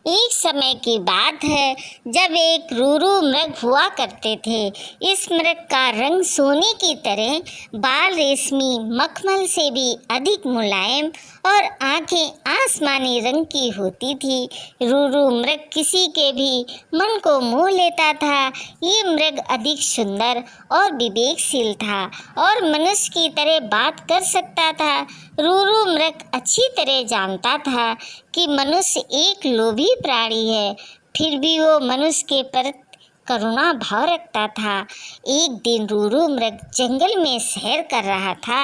एक समय की बात है जब एक रूरू मृग हुआ करते थे। इस मृग का रंग सोने की तरह, बाल रेशमी मखमल से भी अधिक मुलायम और आंखें आसमानी रंग की होती थी। रूरू मृग किसी के भी मन को मोह लेता था। ये मृग अधिक सुंदर और विवेकशील था और मनुष्य की तरह बात कर सकता था। रूरू मृग अच्छी तरह जानता था कि मनुष्य एक लोभी प्राणी है, फिर भी वो मनुष्य के प्रति करुणा भाव रखता था। एक दिन रूरू मृग जंगल में सैर कर रहा था,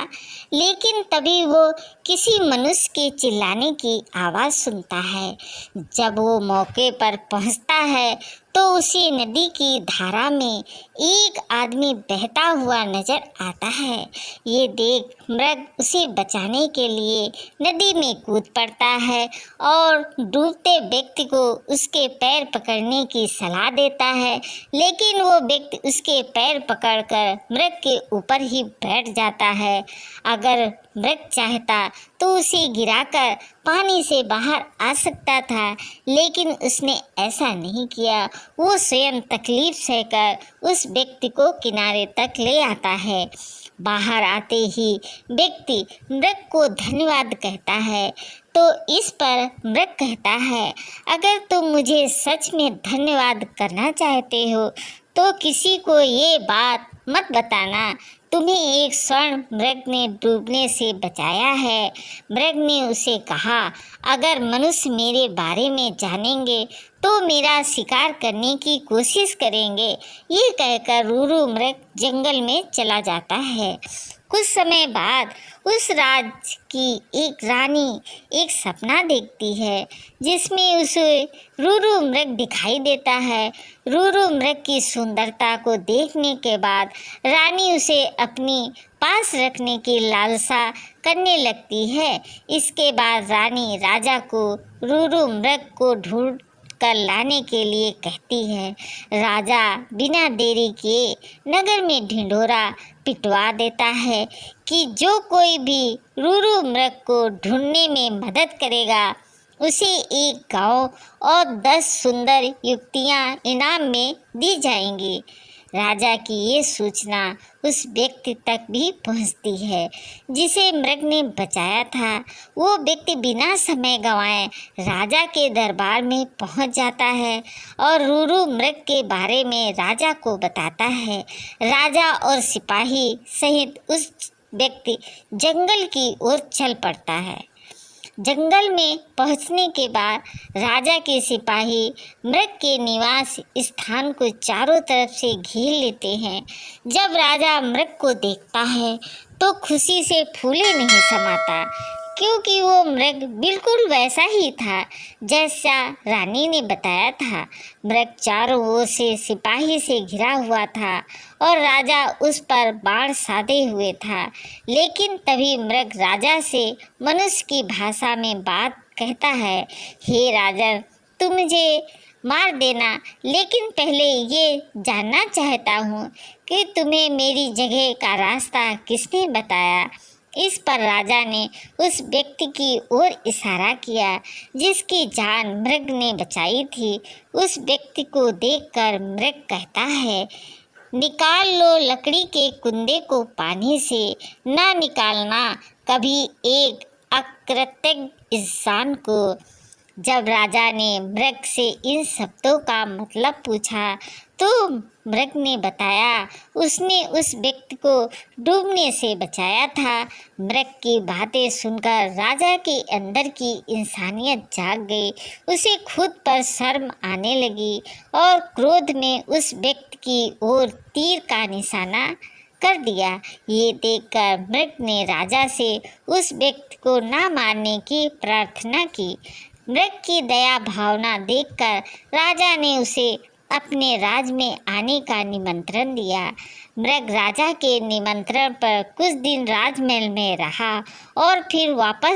लेकिन तभी वो किसी मनुष्य के चिल्लाने की आवाज़ सुनता है। जब वो मौके पर पहुंचता है तो उसी नदी की धारा में एक आदमी बहता हुआ नजर आता है। ये देख मृग उसे बचाने के लिए नदी में कूद पड़ता है और डूबते व्यक्ति को उसके पैर पकड़ने की सलाह देता है, लेकिन वो व्यक्ति उसके पैर पकड़कर मृग के ऊपर ही बैठ जाता है। अगर मृग चाहता तो उसे गिराकर पानी से बाहर आ सकता था, लेकिन उसने ऐसा नहीं किया। वो स्वयं तकलीफ सहकर उस व्यक्ति को किनारे तक ले आता है। बाहर आते ही व्यक्ति मृग को धन्यवाद कहता है, तो इस पर मृग कहता है, अगर तुम मुझे सच में धन्यवाद करना चाहते हो तो किसी को ये बात मत बताना, तुम्हें एक स्वर्ण मृग ने डूबने से बचाया है। मृग ने उसे कहा, अगर मनुष्य मेरे बारे में जानेंगे तो मेरा शिकार करने की कोशिश करेंगे। ये कहकर रूरू मृग जंगल में चला जाता है। कुछ समय बाद उस राज्य की एक रानी एक सपना देखती है, जिसमें उसे रूरू मृग दिखाई देता है। रूरू मृग की सुंदरता को देखने के बाद रानी उसे अपनी पास रखने की लालसा करने लगती है। इसके बाद रानी राजा को रूरू मृग को ढूंढ कर लाने के लिए कहती है। राजा बिना देरी किए नगर में ढिंढोरा पिटवा देता है कि जो कोई भी रूरू मृग को ढूंढने में मदद करेगा उसे एक गांव और 10 सुंदर युवतियां इनाम में दी जाएंगी। राजा की ये सूचना उस व्यक्ति तक भी पहुंचती है जिसे मृग ने बचाया था। वो व्यक्ति बिना समय गंवाए राजा के दरबार में पहुंच जाता है और रूरू मृग के बारे में राजा को बताता है। राजा और सिपाही सहित उस व्यक्ति जंगल की ओर चल पड़ता है। जंगल में पहुंचने के बाद राजा के सिपाही मृग के निवास स्थान को चारों तरफ से घेर लेते हैं। जब राजा मृग को देखता है तो खुशी से फूले नहीं समाता, क्योंकि वो मृग बिल्कुल वैसा ही था जैसा रानी ने बताया था। मृग चारों ओर से सिपाही से घिरा हुआ था और राजा उस पर बाण साधे हुए था, लेकिन तभी मृग राजा से मनुष्य की भाषा में बात कहता है, हे राजन, तुम मुझे मार देना, लेकिन पहले ये जानना चाहता हूँ कि तुम्हें मेरी जगह का रास्ता किसने बताया। इस पर राजा ने उस व्यक्ति की ओर इशारा किया जिसकी जान मृग ने बचाई थी। उस व्यक्ति को देखकर मृग कहता है, निकाल लो लकड़ी के कुंदे को पानी से, ना निकालना कभी एक अकृतज्ञ इंसान को। जब राजा ने मृग से इन शब्दों का मतलब पूछा तो मृग ने बताया उसने उस व्यक्ति को डूबने से बचाया था। मृग की बातें सुनकर राजा के अंदर की इंसानियत जाग गई। उसे खुद पर शर्म आने लगी और क्रोध में उस व्यक्ति की ओर तीर का निशाना कर दिया। ये देखकर मृग ने राजा से उस व्यक्ति को ना मारने की प्रार्थना की। मृग की दया भावना देखकर राजा ने उसे अपने राज में आने का निमंत्रण दिया। मृग राजा के निमंत्रण पर कुछ दिन राजमहल में रहा और फिर वापस